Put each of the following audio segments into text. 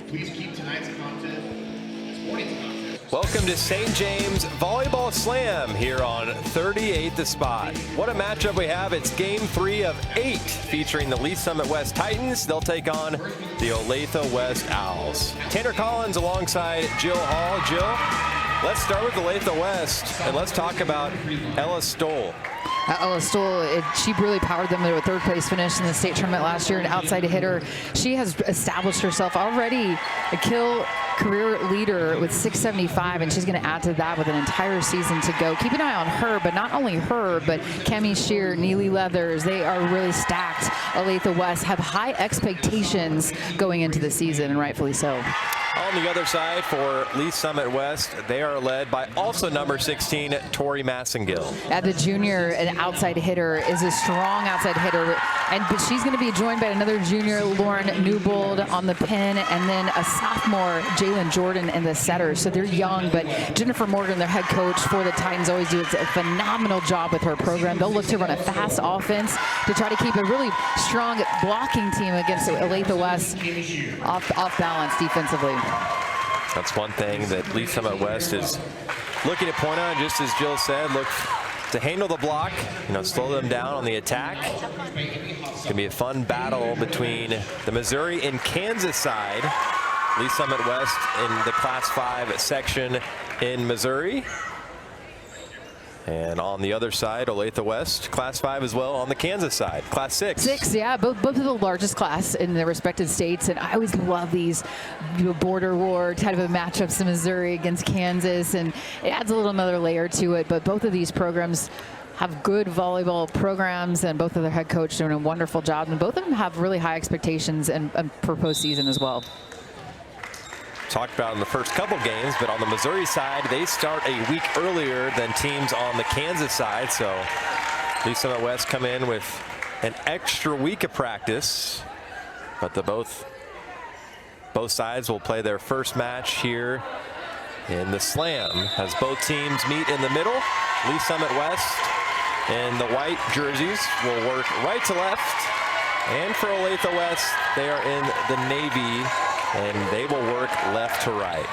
Please keep tonight's content morning's content. Welcome to St. James Volleyball Slam here on 38 The Spot. What a matchup we have. It's game 3 of 8 featuring the Lee Summit West Titans. They'll take on the Olathe West Owls. Tanner Collins alongside Jill Hall. Jill, let's start with Olathe West and let's talk about Ella Stoll. Ella Stoll, she really powered them to a third place finish in the state tournament last year, an outside hitter. She has established herself already a kill career leader with 675, and she's going to add to that with an entire season to go. Keep an eye on her, but not only her, but Cami Shear, Neely Leathers. They are really stacked. Olathe West have high expectations going into the season, and rightfully so. On the other side for Lee Summit West, they are led by also number 16, Tori Massengill. At the junior, an outside hitter is a strong outside hitter, but she's going to be joined by another junior, Lauren Newbold, on the pin, and then a sophomore, Jalen Jordan, in the setter. So they're young, but Jennifer Morgan, their head coach for the Titans, always does a phenomenal job with her program. They'll look to run a fast offense to try to keep a really strong blocking team against Olathe West off balance defensively. That's one thing that Lee Summit West is looking to point on, just as Jill said, look to handle the block, slow them down on the attack. It's going to be a fun battle between the Missouri and Kansas side. Lee Summit West in the Class 5 section in Missouri. And on the other side, Olathe West, Class 5 as well on the Kansas side, Class 6. 6, yeah, both of the largest class in their respective states. And I always love these border war type of matchups in Missouri against Kansas. And it adds a little another layer to it. But both of these programs have good volleyball programs, and both of their head coach doing a wonderful job. And both of them have really high expectations and for postseason as well. Talked about in the first couple games, but on the Missouri side, they start a week earlier than teams on the Kansas side. So Lee Summit West come in with an extra week of practice, but both sides will play their first match here in the Slam as both teams meet in the middle. Lee Summit West in the white jerseys will work right to left, and for Olathe West, they are in the navy, and they will work left to right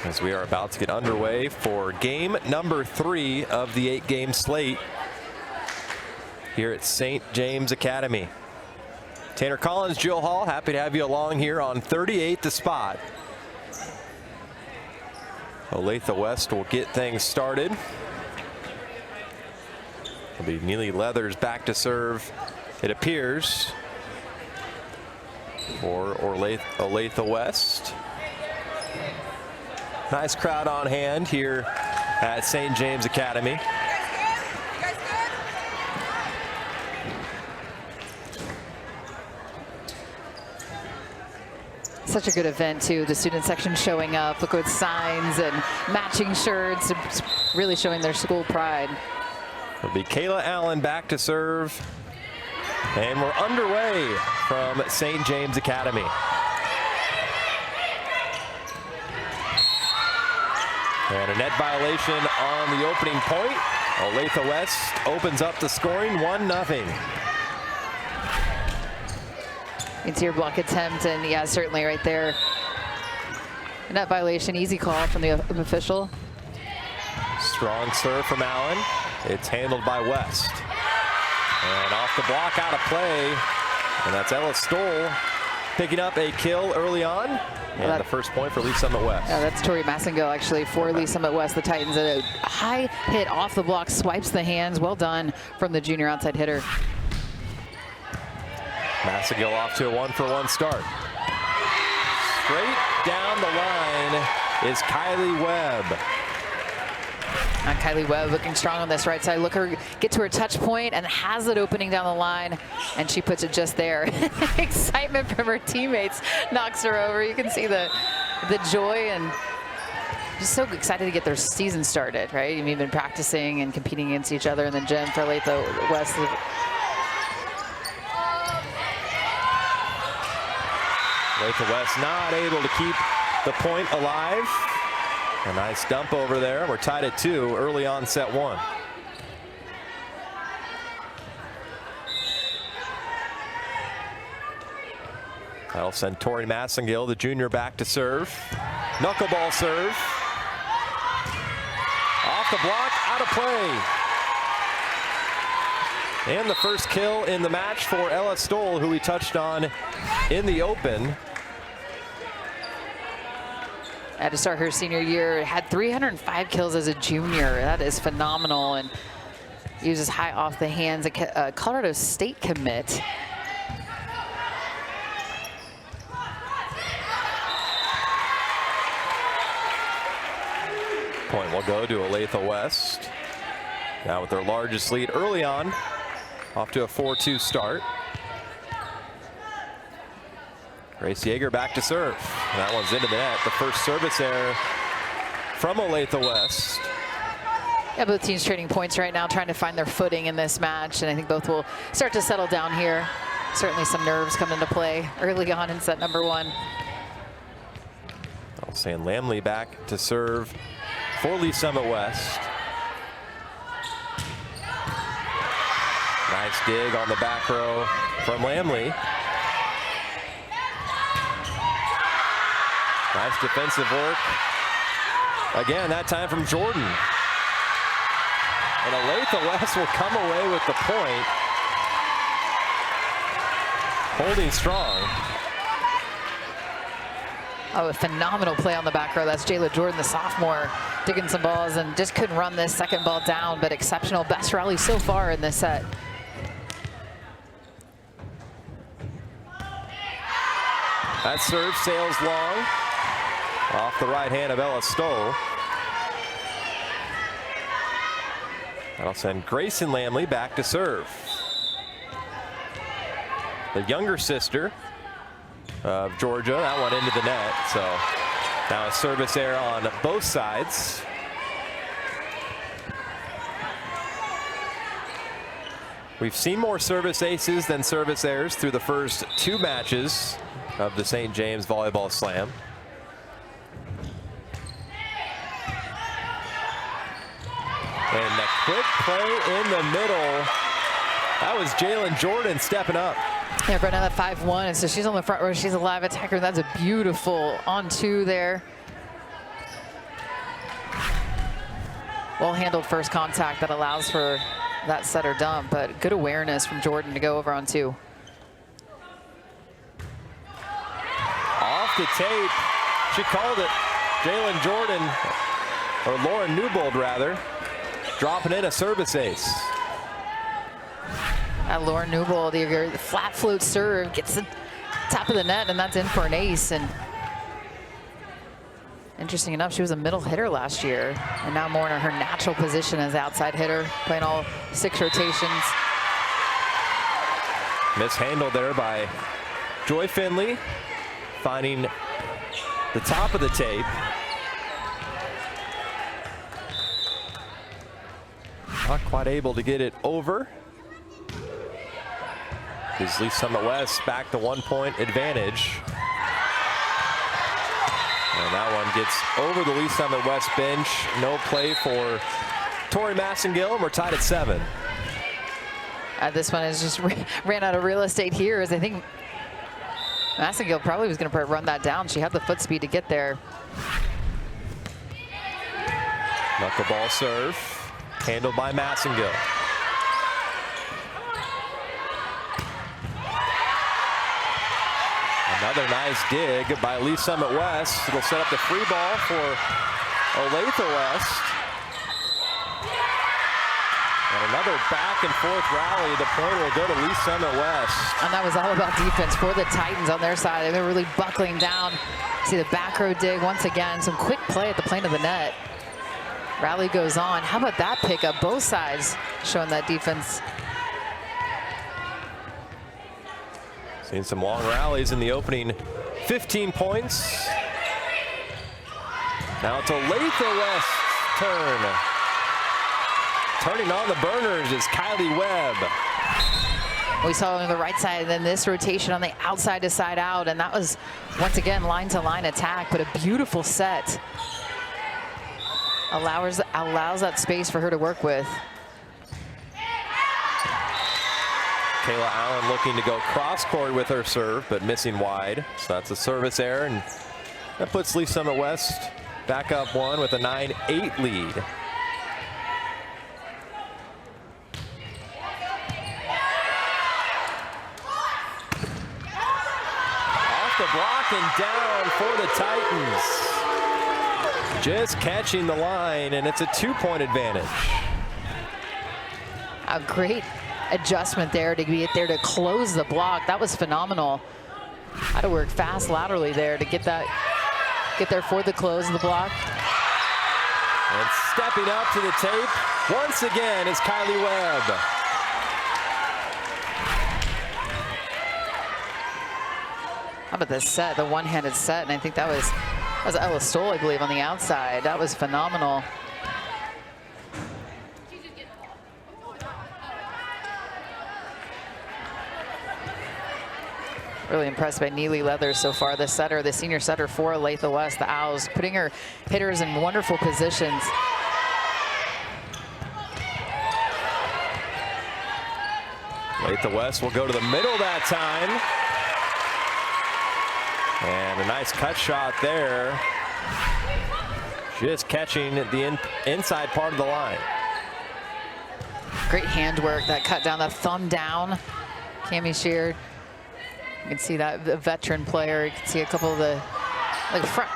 as we are about to get underway for game number 3 of the 8-game slate here at St. James Academy. Tanner Collins, Jill Hall, happy to have you along here on 38 The Spot. Olathe West will get things started. It'll be Neely Leathers back to serve, it appears, for Olathe West. Nice crowd on hand here at St. James Academy. Such a good event too. The student section showing up, look with signs and matching shirts, it's really showing their school pride. It'll be Kayla Allen back to serve. And we're underway from St. James Academy. And a net violation on the opening point. Olathe West opens up the scoring 1-0. Interior block attempt, and yeah, certainly right there. A net violation, easy call from the official. Strong serve from Allen. It's handled by West. And off the block, out of play. And that's Ella Stoll picking up a kill early on. And the first point for Lee Summit West. Yeah, that's Tori Massengill actually for Lee Summit West. The Titans, a high hit off the block, swipes the hands. Well done from the junior outside hitter. Massengill off to a 1-for-1 start. Straight down the line is Kylie Webb. Kylie Webb looking strong on this right side. Look her get to her touch point and has it opening down the line, and she puts it just there. Excitement from her teammates knocks her over. You can see the joy, and just so excited to get their season started, right? You've been practicing and competing against each other in the gym for Olathe West. Olathe West not able to keep the point alive. A nice dump over there. We're tied at 2 early on set 1. That'll send Tori Massengill, the junior, back to serve. Knuckleball serve. Off the block, out of play. And the first kill in the match for Ella Stoll, who we touched on in the open. Had to start her senior year, had 305 kills as a junior. That is phenomenal, and uses high off the hands, a Colorado State commit. Point will go to Olathe West. Now with their largest lead early on, off to a 4-2 start. Grace Yeager back to serve. And that one's into the net. The first service error from Olathe West. Yeah, both teams trading points right now, trying to find their footing in this match, and I think both will start to settle down here. Certainly some nerves come into play early on in set number 1. I'll send Lamley back to serve for Lee Summit West. Nice dig on the back row from Lamley. Nice defensive work. Again, that time from Jordan. And Olathe West will come away with the point. Holding strong. Oh, a phenomenal play on the back row. That's Jayla Jordan, the sophomore, digging some balls and just couldn't run this second ball down, but exceptional. Best rally so far in this set. That serve sails long. Off the right hand of Ella Stoll. That'll send Grayson Lamley back to serve. The younger sister of Georgia, that one into the net. So now a service error on both sides. We've seen more service aces than service errors through the first 2 matches of the St. James Volleyball Slam. And the quick play in the middle. That was Jalen Jordan stepping up. Yeah, right now that 5-1, and so she's on the front row. She's a live attacker. That's a beautiful on-2 there. Well-handled first contact that allows for that setter dump, but good awareness from Jordan to go over on 2. Off the tape. She called it. Jalen Jordan, or Lauren Newbold rather, dropping in a service ace. Lauren Newbold, the flat float serve, gets the top of the net, and that's in for an ace. And interesting enough, she was a middle hitter last year, and now more in her natural position as outside hitter, playing all 6 rotations. Mishandled there by Joy Finley, finding the top of the tape. Not quite able to get it over. Gives Lee Summit West back to 1-point advantage. And that one gets over the Lee Summit West bench. No play for Tori Massengill, and we're tied at 7. This one is just ran out of real estate here, as I think Massengill probably was going to run that down. She had the foot speed to get there. Knuckleball serve, handled by Massengill. Another nice dig by Lee Summit West. It'll set up the free ball for Olathe West. And another back and forth rally. The point will go to Lee Summit West. And that was all about defense for the Titans on their side. They're really buckling down. See the back row dig once again. Some quick play at the plane of the net. Rally goes on. How about that pickup? Both sides showing that defense. Seen some long rallies in the opening 15 points. Now it's Olathe West's turn. Turning on the burners is Kylie Webb. We saw on the right side, and then this rotation on the outside to side out, and that was once again line-to-line attack, but a beautiful set. Allows that space for her to work with. Kayla Allen looking to go cross court with her serve, but missing wide. So that's a service error, and that puts Lee Summit West back up one with a 9-8 lead. Off the block and down for the Titans. Just catching the line, and it's a 2-point advantage. A great adjustment there to get there to close the block. That was phenomenal. Had to work fast laterally there to get there for the close of the block. And stepping up to the tape once again is Kylie Webb. How about this set, the one-handed set, and I think that was Ella Stoll, I believe, on the outside. That was phenomenal. Really impressed by Neely Leathers so far, the setter, the senior setter for Olathe West, the Owls, putting her hitters in wonderful positions. Olathe West will go to the middle that time. And a nice cut shot there. Just catching the inside part of the line. Great handwork, that cut down, that thumb down. Cami Sheard. You can see that the veteran player. You can see a couple of the front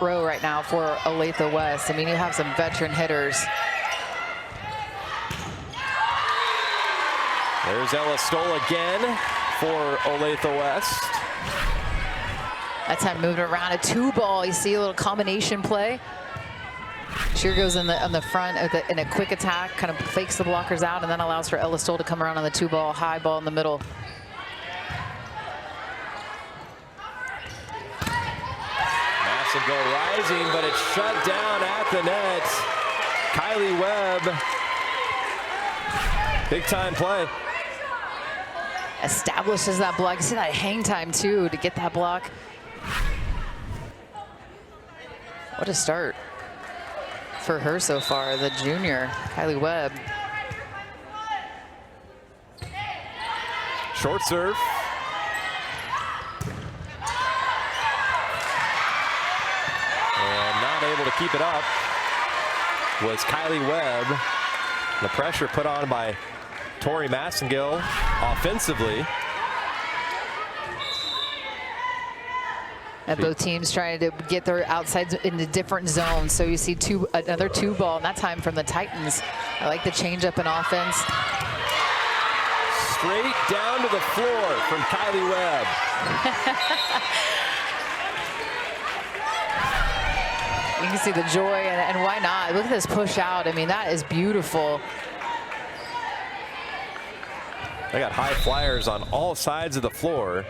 row right now for Olathe West. I mean, you have some veteran hitters. There's Ella Stoll again for Olathe West. That time moving around a 2-ball. You see a little combination play. Shear goes on the front in a quick attack, kind of fakes the blockers out, and then allows for Ella Stoll to come around on the 2-ball, high ball in the middle. Go rising, but it's shut down at the net. Kylie Webb, big time play. Establishes that block. You see that hang time too to get that block. What a start for her so far, the junior, Kylie Webb. Short serve. Able to keep it up was Kylie Webb. The pressure put on by Tori Massengill offensively. And both teams trying to get their outsides into different zones. So you see another 2-ball, and that time from the Titans. I like the changeup in offense. Straight down to the floor from Kylie Webb. You can see the joy, and why not? Look at this push out. I mean, that is beautiful. They got high flyers on all sides of the floor.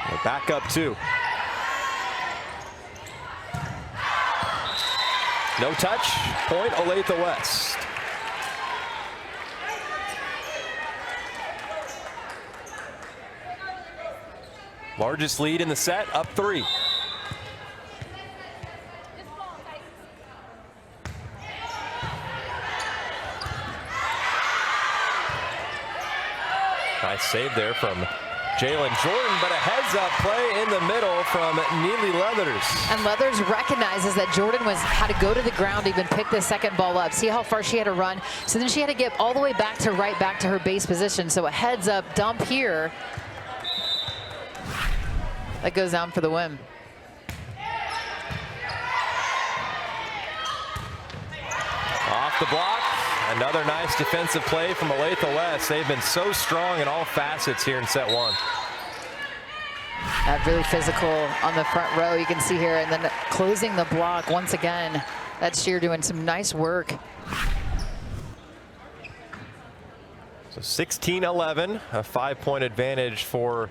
They're back up 2. No touch, point Olathe West. Largest lead in the set, up 3. Nice save there from Jalen Jordan, but a heads-up play in the middle from Neely Leathers. And Leathers recognizes that Jordan had to go to the ground to even pick the second ball up. See how far she had to run. So then she had to get all the way back to her base position. So a heads-up dump here. That goes down for the win. Off the block. Another nice defensive play from Olathe West. They've been so strong in all facets here in set 1. Really physical on the front row, you can see here, and then closing the block once again. That's Shear doing some nice work. So 16-11, a 5-point advantage for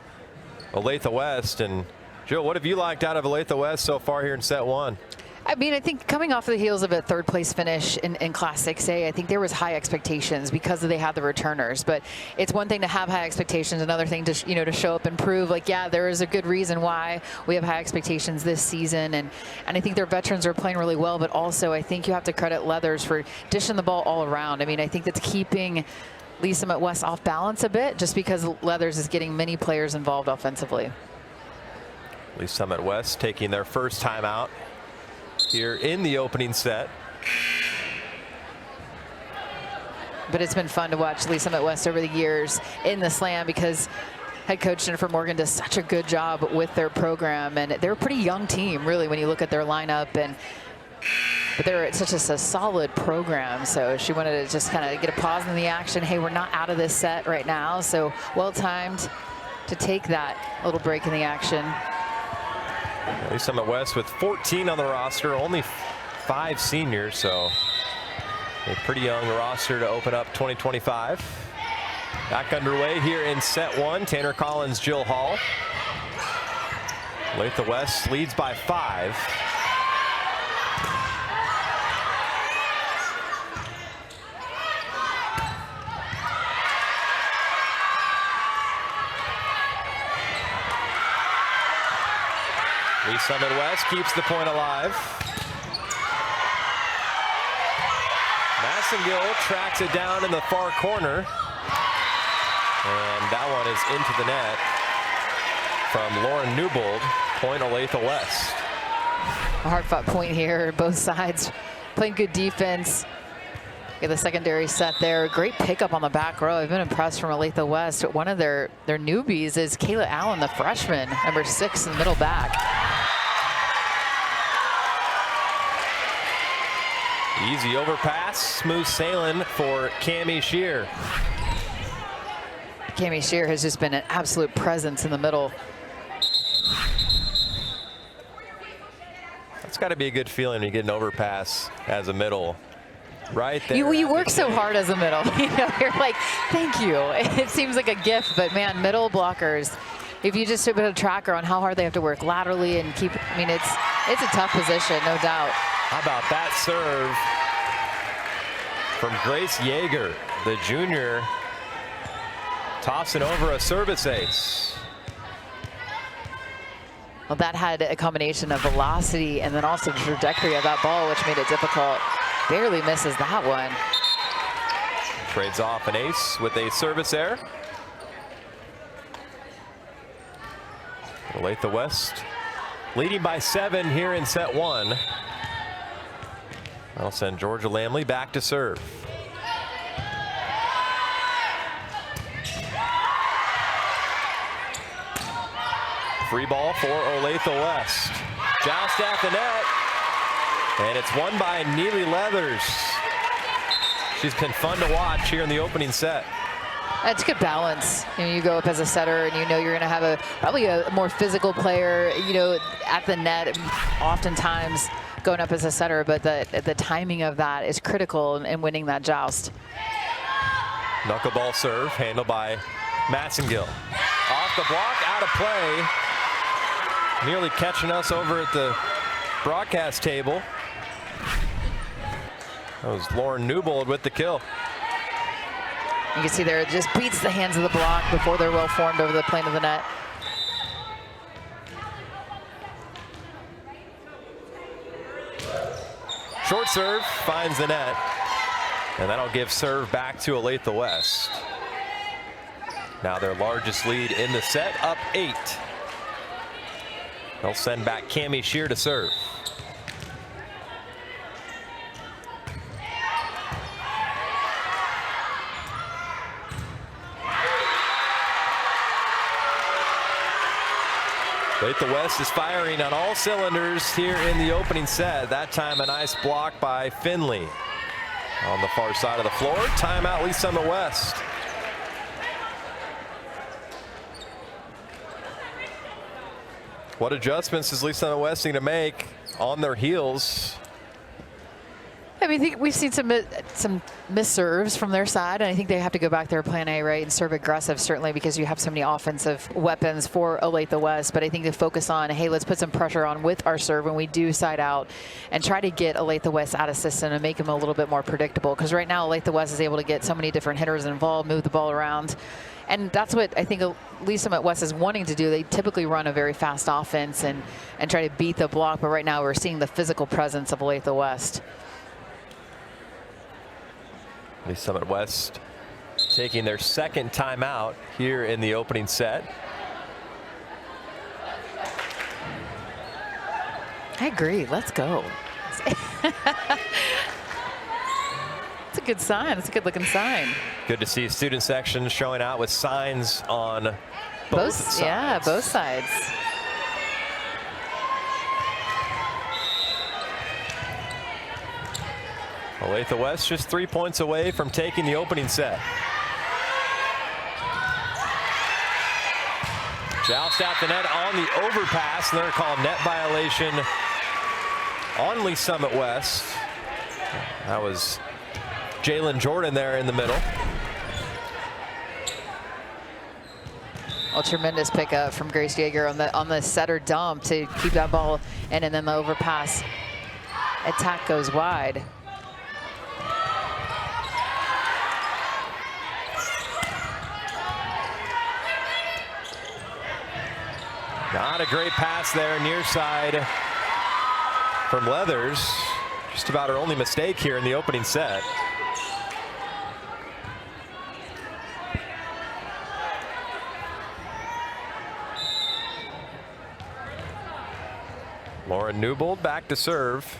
Olathe West. And Joe, what have you liked out of Olathe West so far here in set 1? I mean, I think coming off of the heels of a 3rd place finish in Class 6A, I think there was high expectations because they had the returners. But it's one thing to have high expectations, another thing to to show up and prove like, yeah, there is a good reason why we have high expectations this season. And I think their veterans are playing really well, but also I think you have to credit Leathers for dishing the ball all around. I mean, I think that's keeping Lee Summit West off balance a bit just because Leathers is getting many players involved offensively. Lee Summit West taking their first timeout here in the opening set. But it's been fun to watch Lee Summit West over the years in the slam because head coach Jennifer Morgan does such a good job with their program, and they're a pretty young team really when you look at their lineup, but they're such a solid program. So she wanted to just kind of get a pause in the action. Hey, we're not out of this set right now, so well timed to take that little break in the action. Lee Summit West with 14 on the roster, only 5 seniors, so a pretty young roster to open up 2025. Back underway here in set 1. Tanner Collins, Jill Hall. Olathe West leads by 5. Lee Summit West keeps the point alive. Massengill tracks it down in the far corner. And that one is into the net from Lauren Newbold. Point Olathe West. A hard-fought point here. Both sides playing good defense. Get the secondary set there. Great pickup on the back row. I've been impressed from Olathe West. One of their newbies is Kayla Allen, the freshman, number 6 in the middle back. Easy overpass, smooth sailing for Cammie Shear. Cammie Shear has just been an absolute presence in the middle. That's got to be a good feeling when you get an overpass as a middle. Right there. You work so hard as a middle. You know, you're like, thank you. It seems like a gift, but man, middle blockers, if you just put a tracker on how hard they have to work laterally and keep, I mean, it's a tough position, no doubt. How about that serve from Grace Yeager, the junior, tossing over a service ace. Well, that had a combination of velocity and then also the trajectory of that ball, which made it difficult. Barely misses that one. Trades off an ace with a service error. Olathe West leading by 7 here in set 1. I'll send Georgia Lamley back to serve. Free ball for Olathe West. Joust at the net. And it's won by Neely Leathers. She's been fun to watch here in the opening set. That's good balance. You know, you go up as a setter and you know you're going to have probably a more physical player, you know, at the net oftentimes going up as a setter, but the timing of that is critical in winning that joust. Knuckleball serve handled by Massengill. Off the block, out of play. Nearly catching us over at the broadcast table. That was Lauren Newbold with the kill. You can see there, it just beats the hands of the block before they're well formed over the plane of the net. Short serve finds the net. And that'll give serve back to Olathe West. Now their largest lead in the set, up 8. They'll send back Cammie Shear to serve. Olathe West is firing on all cylinders here in the opening set. That time a nice block by Finley. On the far side of the floor, timeout Lee Summit West. What adjustments does Lee Summit West need to make on their heels? I mean, I think we've seen some missed serves from their side, and I think they have to go back their plan A, right, and serve aggressive, certainly, because you have so many offensive weapons for Olathe West. But I think to focus on, hey, let's put some pressure on with our serve when we do side out and try to get Olathe West out of system and make them a little bit more predictable. Because right now, Olathe West is able to get so many different hitters involved, move the ball around. And that's what I think Lee Summit West is wanting to do. They typically run a very fast offense and try to beat the block. But right now, we're seeing the physical presence of Olathe West. Lee Summit West taking their second timeout here in the opening set. I agree. Let's go. It's a good sign. It's a good looking sign. Good to see student section showing out with signs on both sides. Yeah, both sides. Olathe West just 3 points away from taking the opening set. Joust out the net on the overpass, and they're called net violation on Lee Summit West. That was Jalen Jordan there in the middle. Well, tremendous pickup from Grace Yeager on the setter dump to keep that ball in, and then the overpass attack goes wide. Not a great pass there near side from Leathers. Just about her only mistake here in the opening set. Lauren Newbold back to serve.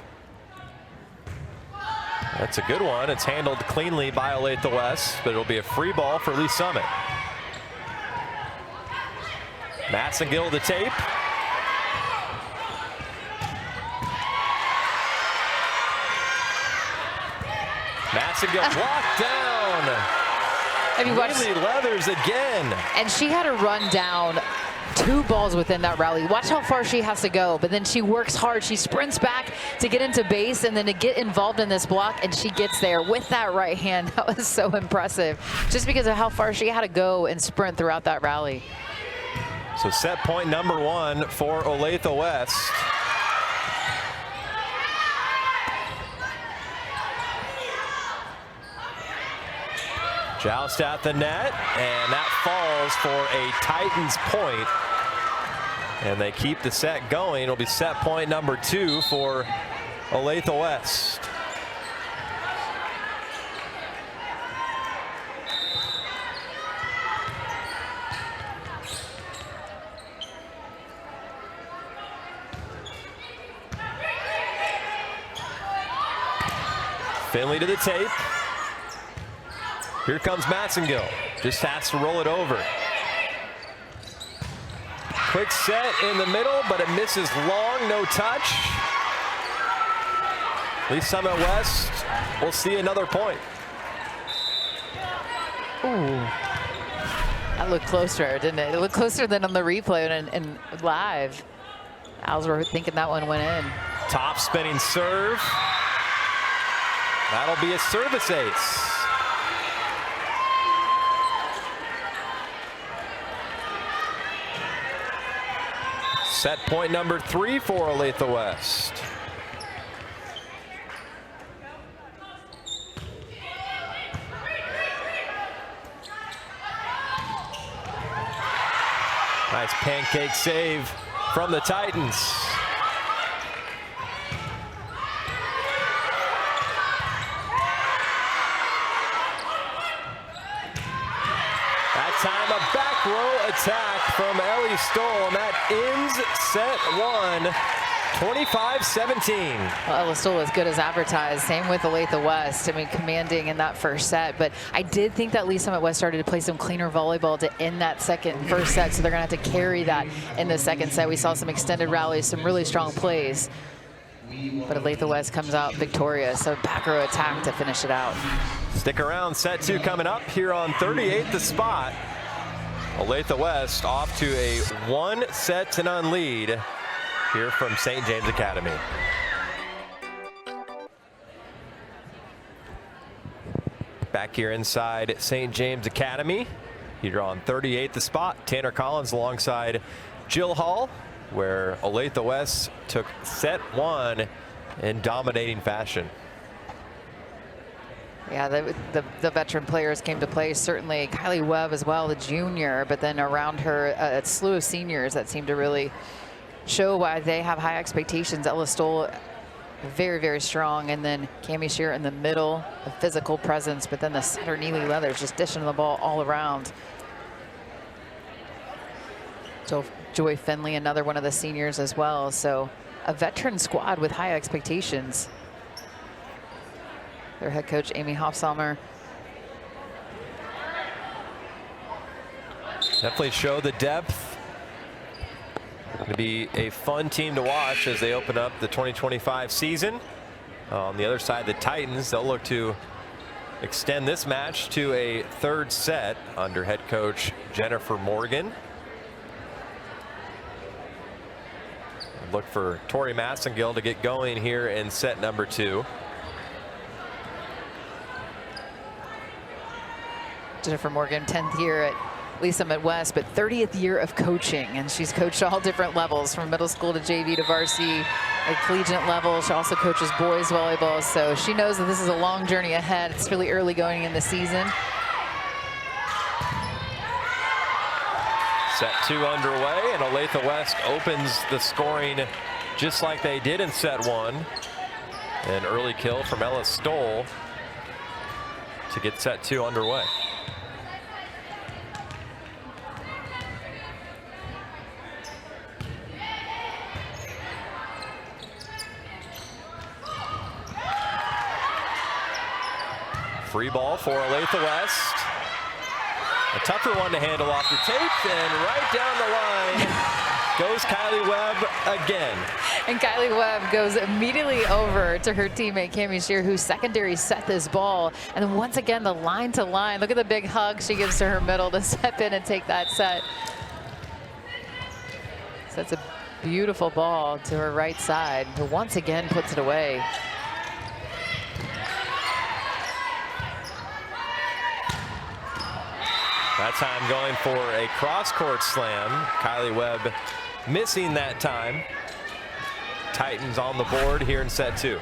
That's a good one. It's handled cleanly by Olathe West, but it'll be a free ball for Lee Summit. Massengill the tape. Massengill blocked down. Have you watched Really Leathers again. And she had to run down 2 balls within that rally. Watch how far she has to go, but then she works hard. She sprints back to get into base and then to get involved in this block, and she gets there with that right hand. That was so impressive, just because of how far she had to go and sprint throughout that rally. So set point number 1 for Olathe West. Joust at the net, and that falls for a Titans point. And they keep the set going. It'll be set point number 2 for Olathe West. Finley to the tape. Here comes Massengill. Just has to roll it over. Quick set in the middle, but it misses long, no touch. Lee Summit West will see another point. Ooh. That looked closer, didn't it? It looked closer than on the replay and live. Owls were thinking that one went in. Top spinning serve. That'll be a service ace. Set point number 3 for Olathe West. Nice pancake save from the Titans. That time a back row attack from Ellie Stoll, and that ends set 1, 25-17. Well, Ella Stoll was good as advertised. Same with Olathe West. I mean, commanding in that first set. But I did think that Lee Summit West started to play some cleaner volleyball to end that first set. So they're going to have to carry that in the second set. We saw some extended rallies, some really strong plays. But Olathe West comes out victorious. So back row attack to finish it out. Stick around. Set 2 coming up here on 38 The Spot. Olathe West off to a 1-0 lead here from St. James Academy. Back here inside St. James Academy. Here on 38 The Spot. Tanner Collins alongside Jill Hall, where Olathe West took set 1 in dominating fashion. Yeah, the veteran players came to play. Certainly Kylie Webb as well, the junior, but then around her a slew of seniors that seem to really show why they have high expectations. Ella Stoll very, very strong. And then Cami Shear in the middle, a physical presence, but then the setter, Neely Leathers, just dishing the ball all around. So Joy Finley, another one of the seniors as well. So a veteran squad with high expectations. Their head coach, Amy Hofsalmer. Definitely show the depth. Going to be a fun team to watch as they open up the 2025 season. On the other side, the Titans, they'll look to extend this match to a third set under head coach Jennifer Morgan. Look for Tori Massengill to get going here in set number 2. Jennifer Morgan, 10th year at Lee Summit West, but 30th year of coaching, and she's coached all different levels, from middle school to JV to varsity at collegiate level. She also coaches boys volleyball, so she knows that this is a long journey ahead. It's really early going in the season. Set 2 underway, and Olathe West opens the scoring just like they did in set 1. An early kill from Ella Stoll to get set 2 underway. Free ball for Olathe West. A tougher one to handle off the tape, and right down the line goes Kylie Webb again. And Kylie Webb goes immediately over to her teammate Cami Shear, who secondary set this ball. And then once again, the line to line. Look at the big hug she gives to her middle to step in and take that set. So that's a beautiful ball to her right side, who once again puts it away. That time going for a cross-court slam. Kylie Webb missing that time. Titans on the board here in set 2.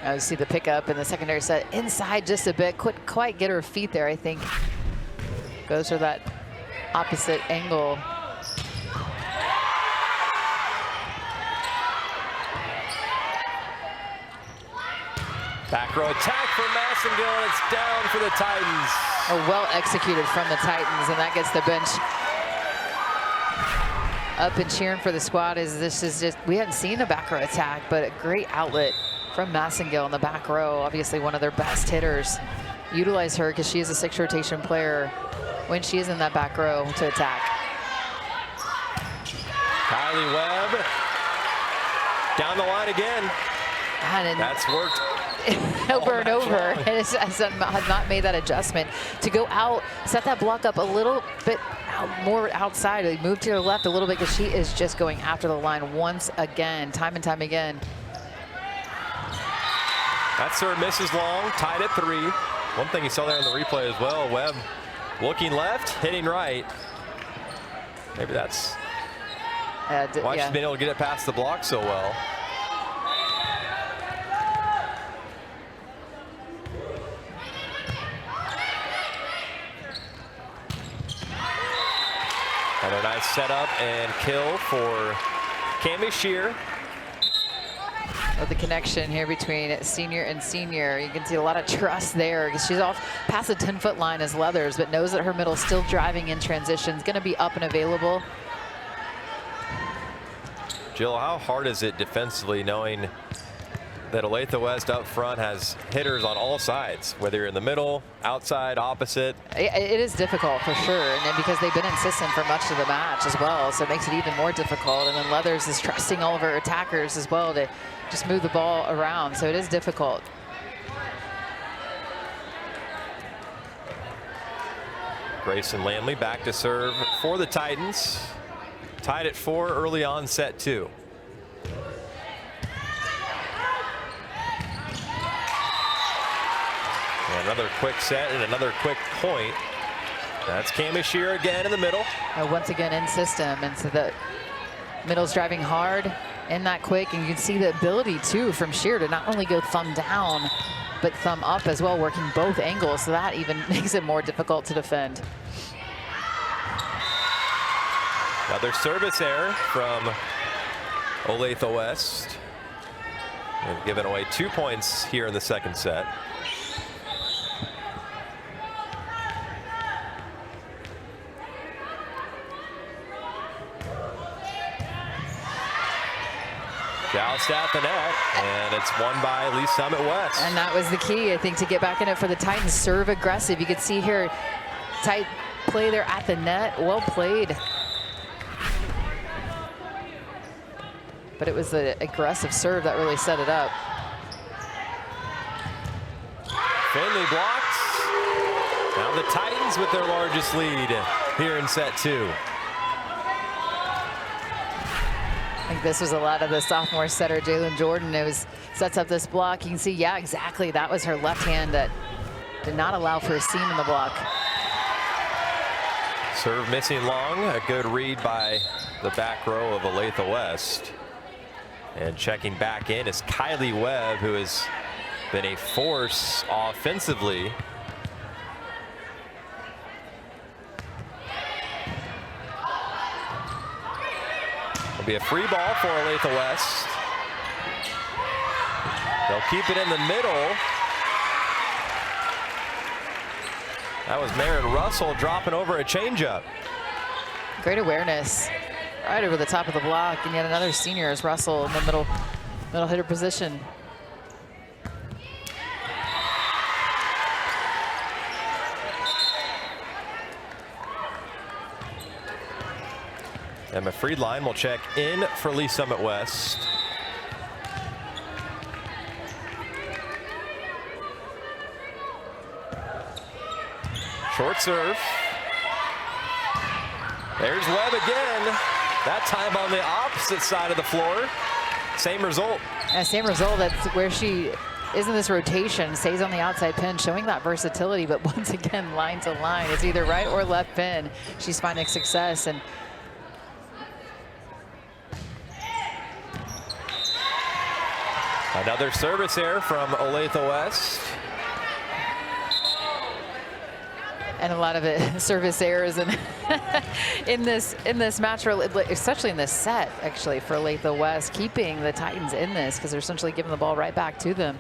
I see the pickup in the secondary set inside just a bit. Couldn't quite get her feet there, I think. Goes for that opposite angle. Back row attack for Massengill, and it's down for the Titans. Oh, well executed from the Titans, and that gets the bench up and cheering for the squad. This is just, we hadn't seen a back row attack, but a great outlet from Massengill in the back row. Obviously one of their best hitters. Utilize her because she is a 6 rotation player when she is in that back row to attack. Kylie Webb down the line again. And that's worked over and over, and has not made that adjustment to go out, set that block up a little bit more outside. They move to the left a little bit because she is just going after the line once again, time and time again. That serve misses long, tied at 3. One thing you saw there in the replay as well, Webb looking left, hitting right. Maybe that's why she's been able to get it past the block so well. And a nice setup and kill for Cami Shear. With the connection here between senior and senior, you can see a lot of trust there because she's off past the 10-foot line as Leathers, but knows that her middle's still driving in transitions, going to be up and available. Jill, how hard is it defensively knowing that Olathe West up front has hitters on all sides, whether you're in the middle, outside, opposite? It is difficult for sure, and then because they've been insistent for much of the match as well, so it makes it even more difficult. And then Leathers is trusting all of her attackers as well to just move the ball around, so it is difficult. Grayson Landley back to serve for the Titans. Tied at 4 early on set 2. And another quick set and another quick point. That's Cami Shear again in the middle. Once again in system, and so the middle's driving hard in that quick, and you can see the ability too from Shear to not only go thumb down, but thumb up as well, working both angles, so that even makes it more difficult to defend. Another service error from Olathe West. They've given away 2 points here in the second set. Joust at the net, and it's won by Lee Summit West. And that was the key, I think, to get back in it for the Titans. Serve aggressive. You could see here, tight play there at the net. Well played. But it was the aggressive serve that really set it up. Finley blocked. Now the Titans with their largest lead here in set 2. I think this was a lot of the sophomore setter, Jalen Jordan. It was sets up this block. You can see, yeah, exactly. That was her left hand that did not allow for a seam in the block. Serve missing long. A good read by the back row of Olathe West. And checking back in is Kylie Webb, who has been a force offensively. It'll be a free ball for Olathe West. They'll keep it in the middle. That was Marin Russell dropping over a changeup. Great awareness. Right over the top of the block, and yet another senior is Russell in the middle hitter position. Emma Friedline will check in for Lee Summit West. Short serve. There's Webb again. That time on the opposite side of the floor. Same result. Same result. That's where she is in this rotation. Stays on the outside pin, showing that versatility. But once again, line to line. It's either right or left pin. She's finding success. And another service error from Olathe West. And a lot of it service errors and in this match, especially in this set, actually, for Olathe West, keeping the Titans in this because they're essentially giving the ball right back to them.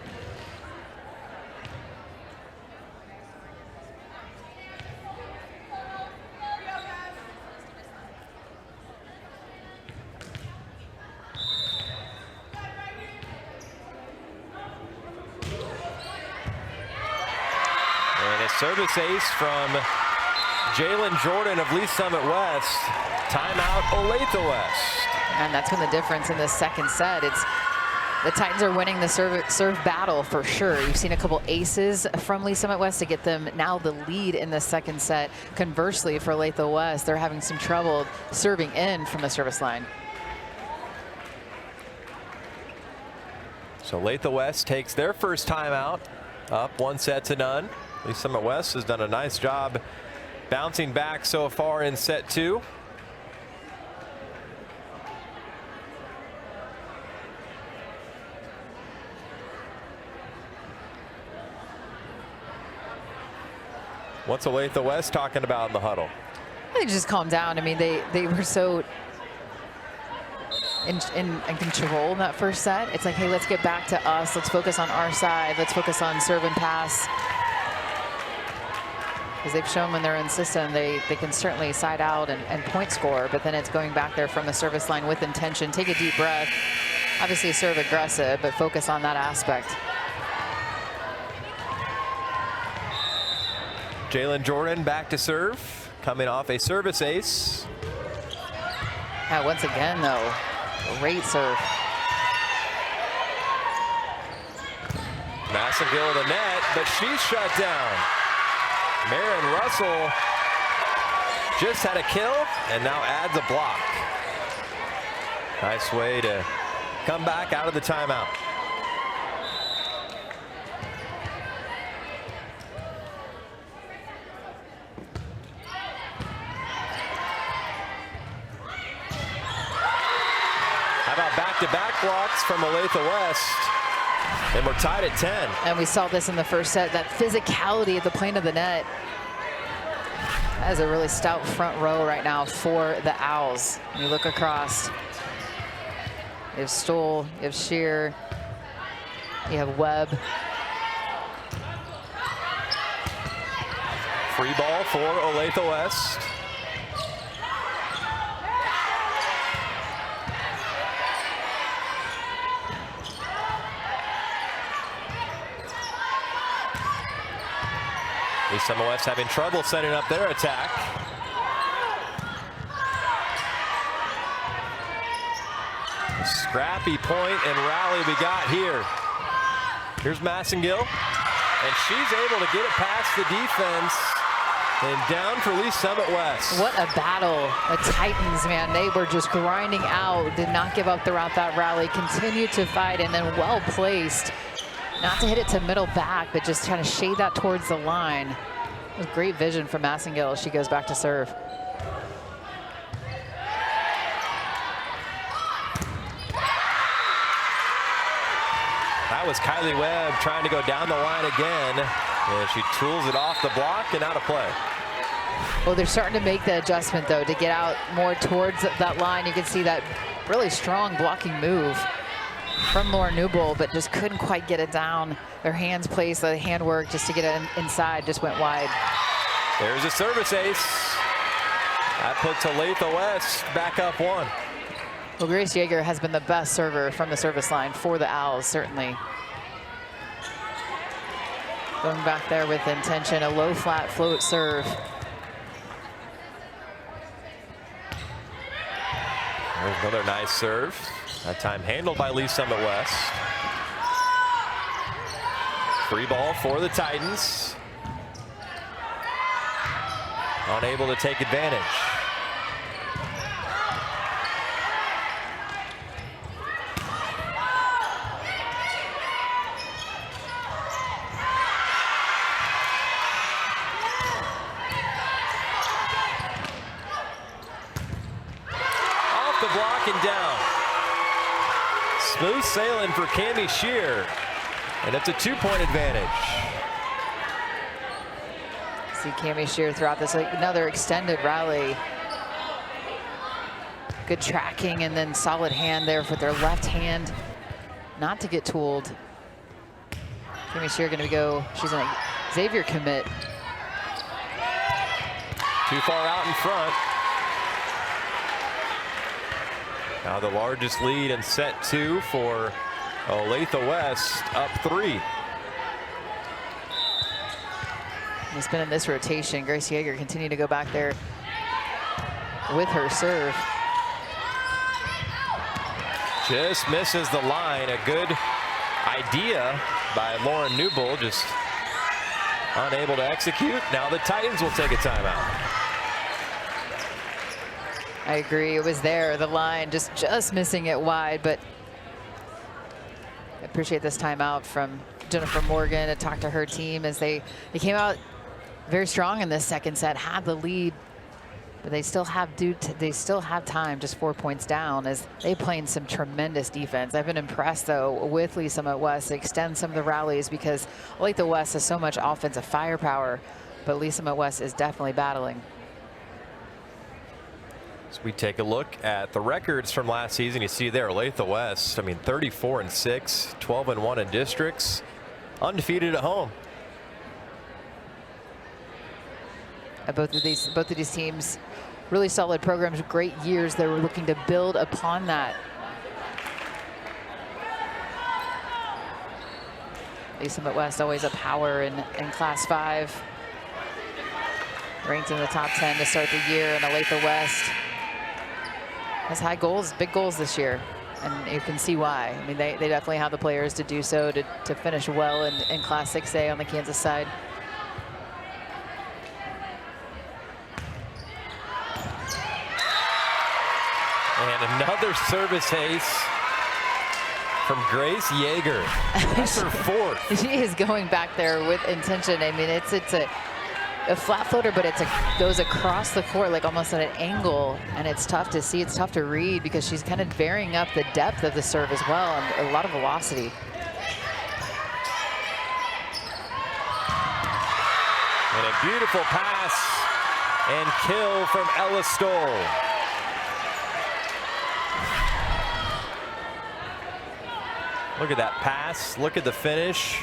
Service ace from Jalen Jordan of Lee Summit West. Timeout, Olathe West. And that's been the difference in this second set. It's the Titans are winning the serve battle for sure. You've seen a couple aces from Lee Summit West to get them now the lead in the second set. Conversely, for Olathe West, they're having some trouble serving in from the service line. So Olathe West takes their first timeout, up 1-0. Lee Summit West has done a nice job bouncing back so far in set 2. What's Olathe West talking about in the huddle? They just calmed down. I mean, they were so in control in that first set. It's like, hey, let's get back to us. Let's focus on our side. Let's focus on serve and pass. Because they've shown when they're in system, they can certainly side out and point score, but then it's going back there from the service line with intention. Take a deep breath. Obviously serve aggressive, but focus on that aspect. Jalen Jordan back to serve, coming off a service ace. Yeah, once again, though, great serve. Massengill to the net, but she's shut down. Marin Russell just had a kill and now adds a block. Nice way to come back out of the timeout. How about back-to-back blocks from Olathe West? And we're tied at 10. And we saw this in the first set, that physicality at the plane of the net. That is a really stout front row right now for the Owls. When you look across, you have Stoll, you have Shear, You have Webb. Free ball for Olathe West. Summit West having trouble setting up their attack. Scrappy point and rally we got here. Here's Massengill, and she's able to get it past the defense and down for Lee Summit West. What a battle. The Titans, man, they were just grinding out, did not give up throughout that rally, continued to fight, and then well placed. Not to hit it to middle back, but just trying to shade that towards the line. It was great vision from Massengill as she goes back to serve. That was Kylie Webb trying to go down the line again, and she tools it off the block and out of play. Well, they're starting to make the adjustment, though, to get out more towards that line. You can see that really strong blocking move from Lauren Newbold, but just couldn't quite get it down. Their hands placed, the handwork just to get it inside just went wide. There's a service ace. That puts Olathe West back up 1. Well, Grace Yeager has been the best server from the service line for the Owls, certainly. Going back there with intention, a low flat float serve. There's another nice serve. That time handled by Lee Summit West. Free ball for the Titans. Unable to take advantage. Off the block and down. Smooth sailing for Cami Shear, and it's a 2-point advantage. See Cami Shear throughout this, like another extended rally. Good tracking and then solid hand there with their left hand, not to get tooled. Cami Shear going to go, she's a Xavier commit. Too far out in front. Now the largest lead in set 2 for Olathe West, up 3. It's been in this rotation. Grace Yeager continue to go back there with her serve. Just misses the line. A good idea by Lauren Newbold, just unable to execute. Now the Titans will take a timeout. I agree, it was there, the line, just missing it wide, but I appreciate this timeout from Jennifer Morgan to talk to her team as they came out very strong in this second set, had the lead, but they still have time, just 4 points down as they playing some tremendous defense. I've been impressed though with Lee Summit West to extend some of the rallies because Olathe West has so much offensive firepower, but Lee Summit West is definitely battling. As we take a look at the records from last season, you see there Olathe West, I mean 34-6, 12-1 in districts, undefeated at home. Both of these teams, really solid programs, great years. They were looking to build upon that. Lee Summit West always a power in Class 5. Ranked in the top 10 to start the year, and Olathe West has high goals, big goals this year, and you can see why. I mean, they definitely have the players to do so, to finish well in Class 6A on the Kansas side. And another service ace from Grace Yeager. That's her 4th. She is going back there with intention. I mean, it's a flat floater, but goes across the court like almost at an angle, and it's tough to see, it's tough to read because she's kind of varying up the depth of the serve as well, and a lot of velocity. And a beautiful pass and kill from Ella Stoll. Look at that pass. Look at the finish.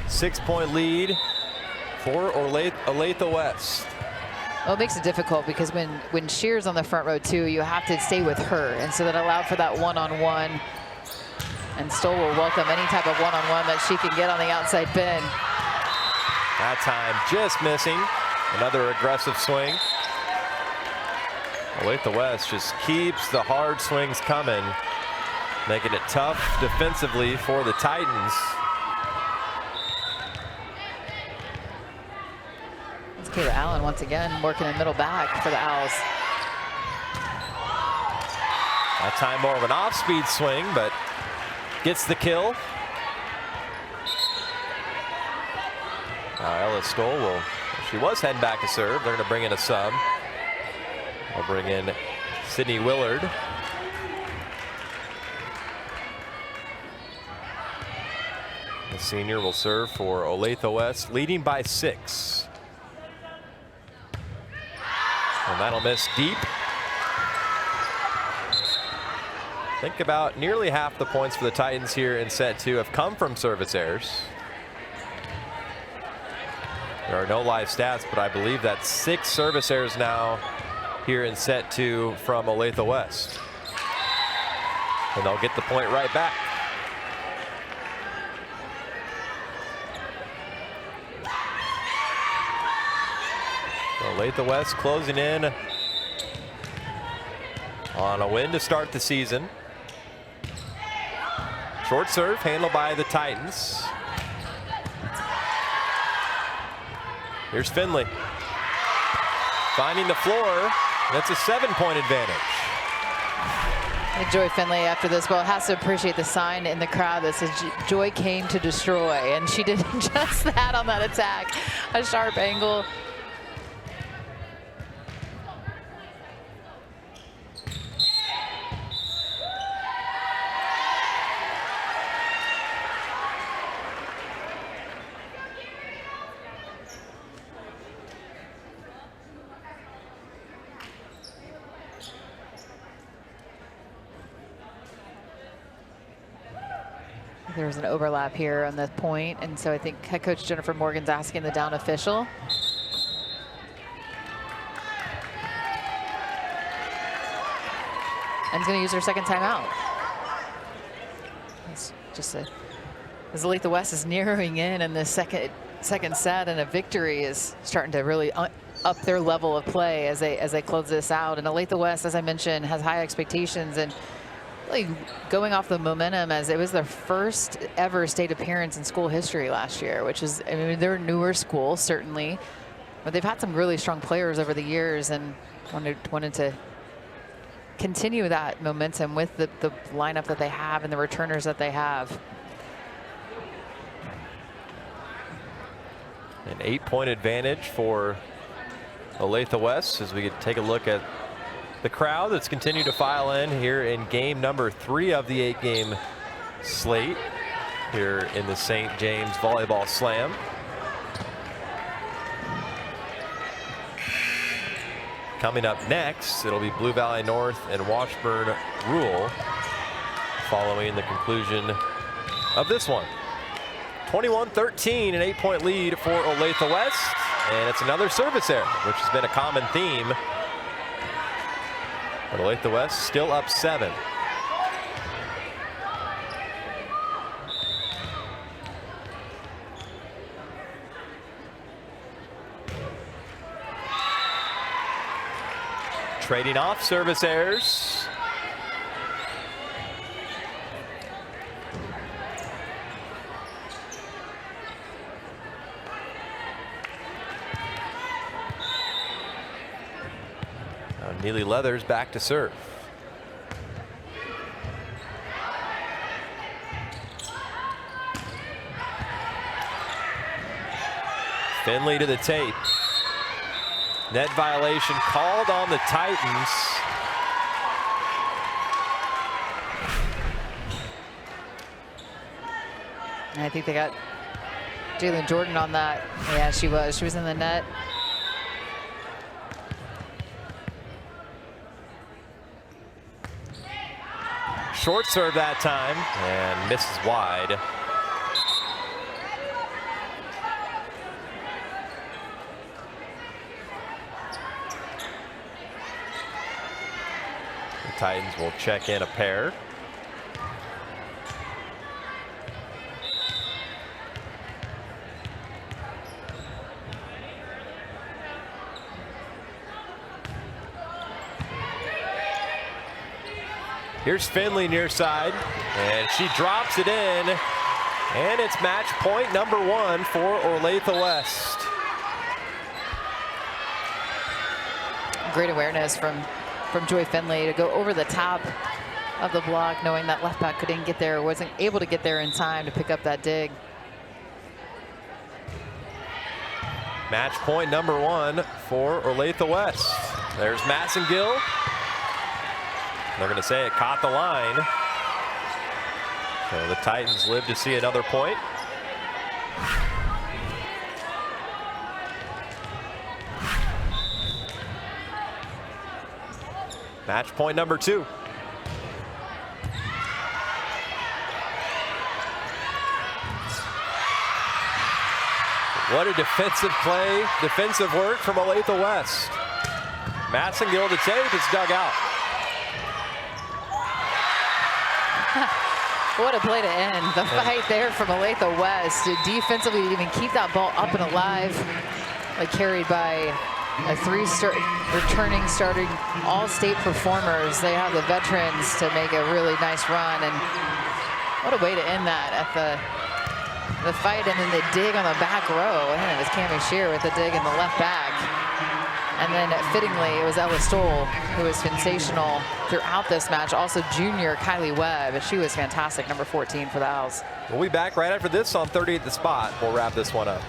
6-point lead for Olathe West. Well, it makes it difficult because when Shear's on the front row too, you have to stay with her, and so that allowed for that one-on-one. And Stoll will welcome any type of one-on-one that she can get on the outside bin. That time just missing. Another aggressive swing. Olathe West just keeps the hard swings coming, making it tough defensively for the Titans. It's Kayla Allen once again working in middle back for the Owls. That time more of an off-speed swing, but gets the kill. Ella Stoll will, she was heading back to serve. They're going to bring in a sub. They'll bring in Sydney Willard. The senior will serve for Olathe West, leading by 6. And that'll miss deep. Think about nearly half the points for the Titans here in set 2 have come from service errors. There are no live stats, but I believe that's 6 service errors now here in set 2 from Olathe West. And they'll get the point right back. Olathe West closing in on a win to start the season. Short serve handled by the Titans. Here's Finley. Finding the floor. That's a 7-point advantage. Joy Finley after this ball has to appreciate the sign in the crowd that says Joy came to destroy, and she did just that on that attack. A sharp angle. There's an overlap here on the point, and so I think head coach Jennifer Morgan's asking the down official. And is going to use her second timeout. It's just as Olathe West is narrowing in the second set, and a victory is starting to really up their level of play as they close this out. And Olathe West, as I mentioned, has high expectations and really going off the momentum, as it was their first ever state appearance in school history last year, which is, I mean, they're a newer school certainly, but they've had some really strong players over the years and wanted to continue that momentum with the lineup that they have and the returners that they have. An 8-point advantage for Olathe West as we could take a look at the crowd that's continued to file in here in game number 3 of the 8-game slate here in the St. James Volleyball Slam. Coming up next, it'll be Blue Valley North and Washburn Rural following the conclusion of this one. 21-13, an 8-point lead for Olathe West, and it's another service error, which has been a common theme. But Olathe West still up 7. Trading off service errors. Neely Leathers back to serve. Finley to the tape. Net violation called on the Titans. And I think they got Jalen Jordan on that. Yeah, she was in the net. Short serve that time and misses wide. The Titans will check in a pair. Here's Finley near side, and she drops it in, and it's match point number 1 for Olathe West. Great awareness from Joy Finley to go over the top of the block, knowing that left back couldn't get there, wasn't able to get there in time to pick up that dig. Match point number 1 for Olathe West. There's Massengill. They're going to say it caught the line. So the Titans live to see another point. Match point number 2. What a defensive play, defensive work from Olathe West. Massengill to take, it's dug out. What a play to end. The fight there from Olathe West to defensively even keep that ball up and alive. Like carried by a 3 returning starting all-state performers. They have the veterans to make a really nice run. And what a way to end that at the fight, and then the dig on the back row. And it was Cammie Shear with the dig in the left back. And then fittingly, it was Ella Stoll who was sensational throughout this match. Also junior Kylie Webb. She was fantastic, number 14 for the Owls. We'll be back right after this on 30 at the Spot. We'll wrap this one up.